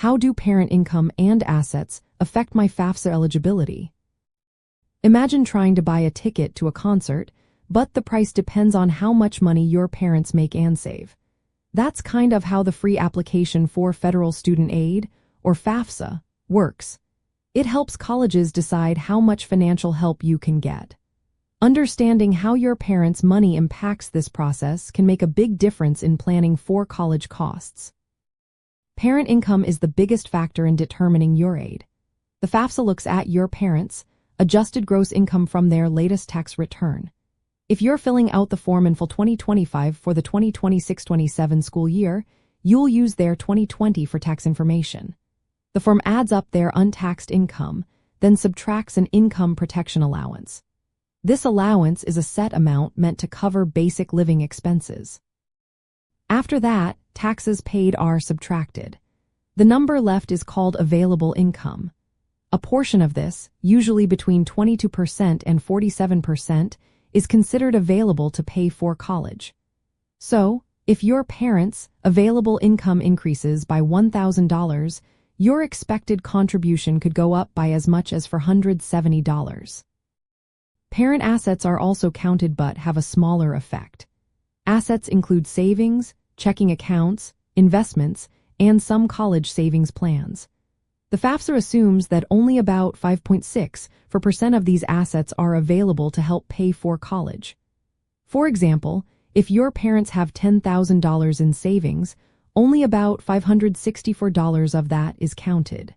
How do parent income and assets affect my FAFSA eligibility? Imagine trying to buy a ticket to a concert, but the price depends on how much money your parents make and save. That's kind of how the free application for federal student aid, or FAFSA, works. It helps colleges decide how much financial help you can get. Understanding how your parents' money impacts this process can make a big difference in planning for college costs. Parent income is the biggest factor in determining your aid. The FAFSA looks at your parents' adjusted gross income from their latest tax return. If you're filling out the form in full 2025 for the 2026-27 school year, you'll use their 2020 for tax information. The form adds up their untaxed income, then subtracts an income protection allowance. This allowance is a set amount meant to cover basic living expenses. After that, taxes paid are subtracted. The number left is called available income. A portion of this, usually between 22% and 47%, is considered available to pay for college. So, if your parents' available income increases by $1,000, your expected contribution could go up by as much as $470. Parent assets are also counted but have a smaller effect. Assets include savings, checking accounts, investments, and some college savings plans. The FAFSA assumes that only about 5.6% of these assets are available to help pay for college. For example, if your parents have $10,000 in savings, only about $564 of that is counted.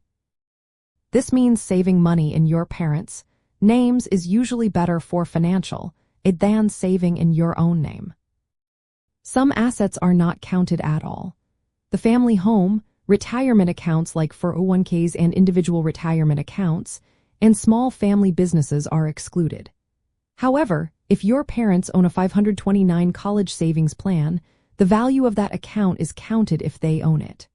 This means saving money in your parents' names is usually better for financial aid than saving in your own name. Some assets are not counted at all. The family home, retirement accounts like 401ks and individual retirement accounts, and small family businesses are excluded. However, if your parents own a 529 college savings plan, the value of that account is counted if they own it.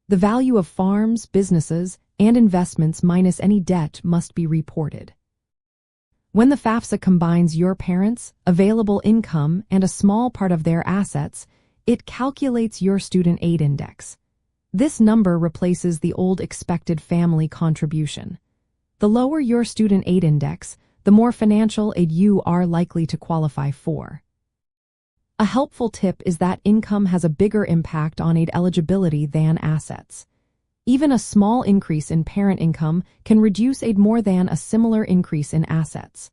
The value of farms, businesses, and investments minus any debt must be reported. When the FAFSA combines your parents' available income and a small part of their assets, it calculates your student aid index. This number replaces the old expected family contribution. The lower your student aid index, the more financial aid you are likely to qualify for. A helpful tip is that income has a bigger impact on aid eligibility than assets. Even a small increase in parent income can reduce aid more than a similar increase in assets.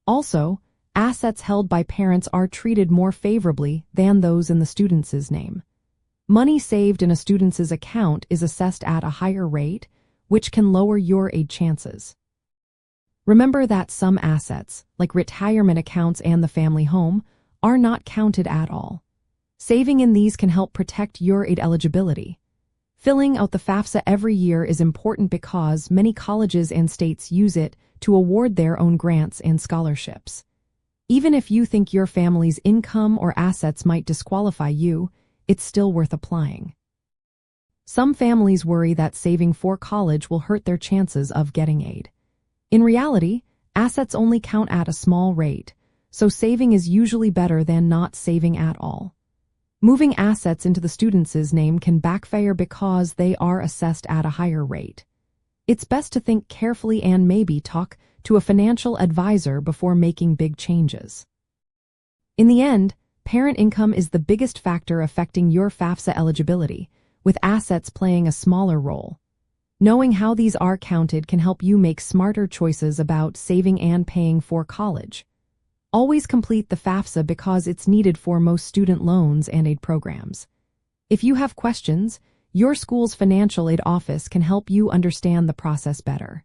Also, assets held by parents are treated more favorably than those in the student's name. Money saved in a student's account is assessed at a higher rate, which can lower your aid chances. Remember that some assets, like retirement accounts and the family home, are not counted at all. Saving in these can help protect your aid eligibility. Filling out the FAFSA every year is important because many colleges and states use it to award their own grants and scholarships. Even if you think your family's income or assets might disqualify you, it's still worth applying. Some families worry that saving for college will hurt their chances of getting aid. In reality, assets only count at a small rate, so saving is usually better than not saving at all. Moving assets into the student's name can backfire because they are assessed at a higher rate. It's best to think carefully and maybe talk to a financial advisor before making big changes. In the end, parent income is the biggest factor affecting your FAFSA eligibility, with assets playing a smaller role. Knowing how these are counted can help you make smarter choices about saving and paying for college. Always complete the FAFSA because it's needed for most student loans and aid programs. If you have questions, your school's financial aid office can help you understand the process better.